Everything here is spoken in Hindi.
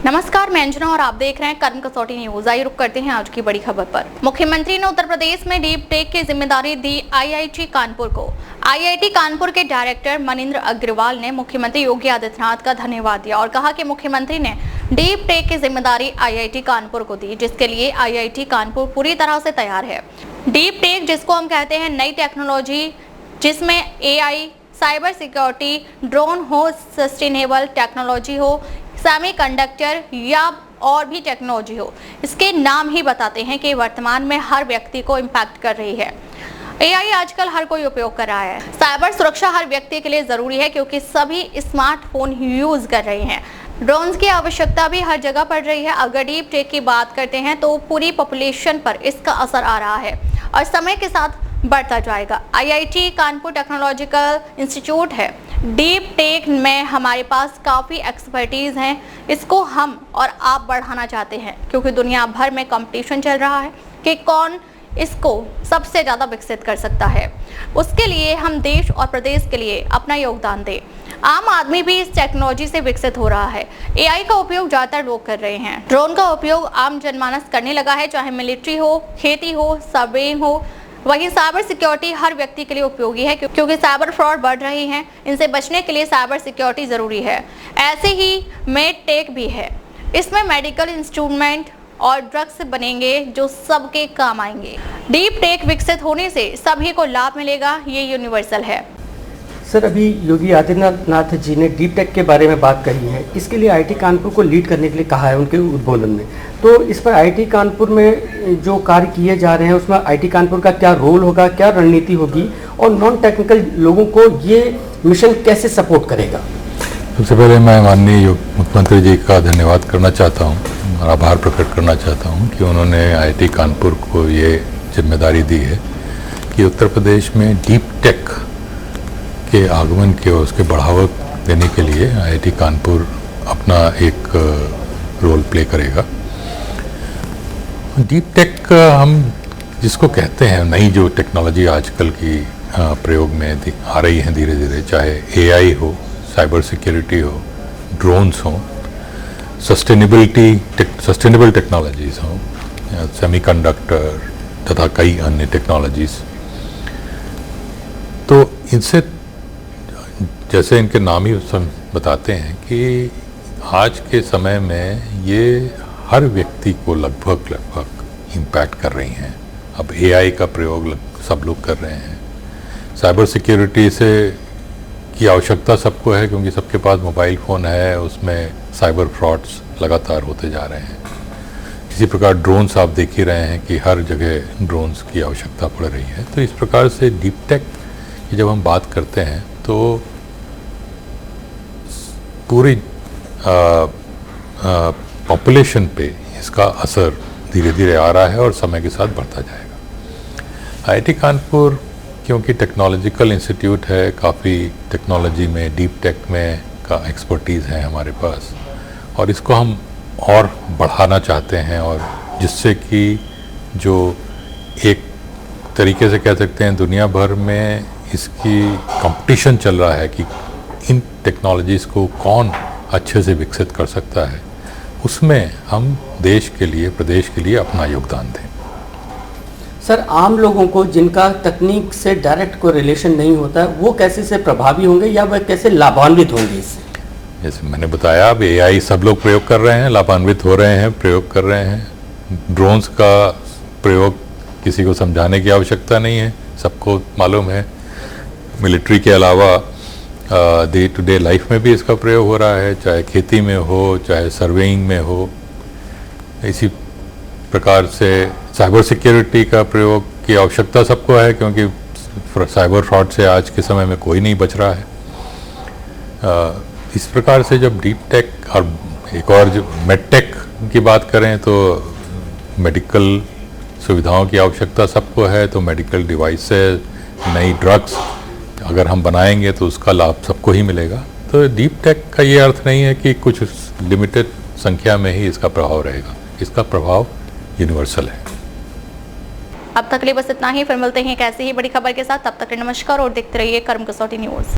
नमस्कार, मैं अंजना और आप देख रहे हैं कर्म कसौटी न्यूज। आइए रुक करते हैं आज की बड़ी खबर पर। मुख्यमंत्री ने उत्तर प्रदेश में डीप टेक की जिम्मेदारी दी आईआईटी कानपुर को। आईआईटी कानपुर के डायरेक्टर मनिंदर अग्रवाल ने मुख्यमंत्री योगी आदित्यनाथ का धन्यवाद दिया और कहा कि मुख्यमंत्री ने डीप टेक की जिम्मेदारी आईआईटी कानपुर को दी, जिसके लिए आईआईटी कानपुर पूरी तरह से तैयार है। डीप टेक, जिसको हम कहते हैं नई टेक्नोलॉजी, जिसमें एआई, साइबर सिक्योरिटी, ड्रोन हो, सस्टेनेबल टेक्नोलॉजी हो, सेमीकंडक्टर या और भी टेक्नोलॉजी हो, इसके नाम ही बताते हैं कि वर्तमान में हर व्यक्ति को इम्पैक्ट कर रही है। एआई आजकल हर कोई उपयोग कर रहा है। साइबर सुरक्षा हर व्यक्ति के लिए जरूरी है क्योंकि सभी स्मार्टफोन यूज कर रहे हैं। ड्रोन्स की आवश्यकता भी हर जगह पड़ रही है। अगर डीप टेक की बात करते हैं तो पूरी पॉपुलेशन पर इसका असर आ रहा है और समय के साथ बढ़ता जाएगा। आईआईटी कानपुर टेक्नोलॉजिकल इंस्टीट्यूट है। डीप टेक में हमारे पास काफ़ी एक्सपर्टीज़ हैं। इसको हम और आप बढ़ाना चाहते हैं क्योंकि दुनिया भर में कंपटीशन चल रहा है कि कौन इसको सबसे ज़्यादा विकसित कर सकता है। उसके लिए हम देश और प्रदेश के लिए अपना योगदान दें। आम आदमी भी इस टेक्नोलॉजी से विकसित हो रहा है। एआई का उपयोग ज़्यादातर लोग कर रहे हैं। ड्रोन का उपयोग आम जनमानस करने लगा है, चाहे मिलिट्री हो, खेती हो, सर्वेइंग हो। वहीं साइबर सिक्योरिटी हर व्यक्ति के लिए उपयोगी है क्योंकि साइबर फ्रॉड बढ़ रही हैं। इनसे बचने के लिए साइबर सिक्योरिटी ज़रूरी है। ऐसे ही मेड टेक भी है। इसमें मेडिकल इंस्ट्रूमेंट और ड्रग्स बनेंगे जो सबके काम आएंगे। डीप टेक विकसित होने से सभी को लाभ मिलेगा, ये यूनिवर्सल है। सर, अभी योगी आदित्यनाथ जी ने डीप टेक के बारे में बात कही है। इसके लिए आईआईटी कानपुर को लीड करने के लिए कहा है उनके उद्बोधन में। तो इस पर आईआईटी कानपुर में जो कार्य किए जा रहे हैं उसमें आईआईटी कानपुर का क्या रोल होगा, क्या रणनीति होगी और नॉन टेक्निकल लोगों को ये मिशन कैसे सपोर्ट करेगा? सबसे पहले मैं माननीय मुख्यमंत्री जी का धन्यवाद करना चाहता हूँ और आभार प्रकट करना चाहता हूँ कि उन्होंने आईआईटी कानपुर को ये जिम्मेदारी दी है कि उत्तर प्रदेश में डीप टेक के आगमन के और उसके बढ़ावा देने के लिए आईआईटी कानपुर अपना एक रोल प्ले करेगा। डीप टेक हम जिसको कहते हैं नई जो टेक्नोलॉजी आजकल की प्रयोग में आ रही है धीरे धीरे, चाहे एआई हो, साइबर सिक्योरिटी हो, ड्रोन्स हो, सस्टेनेबल टेक्नोलॉजीज हो, सेमीकंडक्टर तथा कई अन्य टेक्नोलॉजीज। तो इनसे जैसे इनके नाम ही बताते हैं कि आज के समय में ये हर व्यक्ति को लगभग इम्पैक्ट कर रही हैं। अब एआई का प्रयोग सब लोग कर रहे हैं। साइबर सिक्योरिटी से की आवश्यकता सबको है क्योंकि सबके पास मोबाइल फ़ोन है, उसमें साइबर फ्रॉड्स लगातार होते जा रहे हैं। इसी प्रकार ड्रोन्स आप देख ही रहे हैं कि हर जगह ड्रोन्स की आवश्यकता पड़ रही है। तो इस प्रकार से डीप टेक की जब हम बात करते हैं तो पूरी पॉपुलेशन पे इसका असर धीरे धीरे आ रहा है और समय के साथ बढ़ता जाएगा। आईआईटी कानपुर क्योंकि टेक्नोलॉजिकल इंस्टीट्यूट है, काफ़ी टेक्नोलॉजी में डीप टेक में का एक्सपर्टीज़ है हमारे पास और इसको हम और बढ़ाना चाहते हैं और जिससे कि जो एक तरीके से कह सकते हैं दुनिया भर में इसकी कंपटीशन चल रहा है कि इन टेक्नोलॉजीज़ को कौन अच्छे से विकसित कर सकता है, उसमें हम देश के लिए, प्रदेश के लिए अपना योगदान दें। सर, आम लोगों को जिनका तकनीक से डायरेक्ट कोई रिलेशन नहीं होता, वो कैसे से प्रभावी होंगे या वह कैसे लाभान्वित होंगे इससे? जैसे मैंने बताया, अब एआई सब लोग प्रयोग कर रहे हैं, लाभान्वित हो रहे हैं, प्रयोग कर रहे हैं। ड्रोन्स का प्रयोग किसी को समझाने की आवश्यकता नहीं है, सबको मालूम है। मिलिट्री के अलावा डे टू डे लाइफ में भी इसका प्रयोग हो रहा है, चाहे खेती में हो, चाहे सर्वेइंग में हो। इसी प्रकार से साइबर सिक्योरिटी का प्रयोग की आवश्यकता सबको है क्योंकि साइबर फ्रॉड से आज के समय में कोई नहीं बच रहा है। इस प्रकार से जब डीप टेक और एक और जो मेड टेक की बात करें तो मेडिकल सुविधाओं की आवश्यकता सबको है, तो मेडिकल डिवाइसेस, नई ड्रग्स अगर हम बनाएंगे तो उसका लाभ सबको ही मिलेगा। तो डीप टेक का ये अर्थ नहीं है कि कुछ लिमिटेड संख्या में ही इसका प्रभाव रहेगा, इसका प्रभाव यूनिवर्सल है। अब तक के लिए बस इतना ही। फिर मिलते हैं एक ऐसी ही बड़ी खबर के साथ। तब तक नमस्कार और देखते रहिए कर्म कसौटी न्यूज।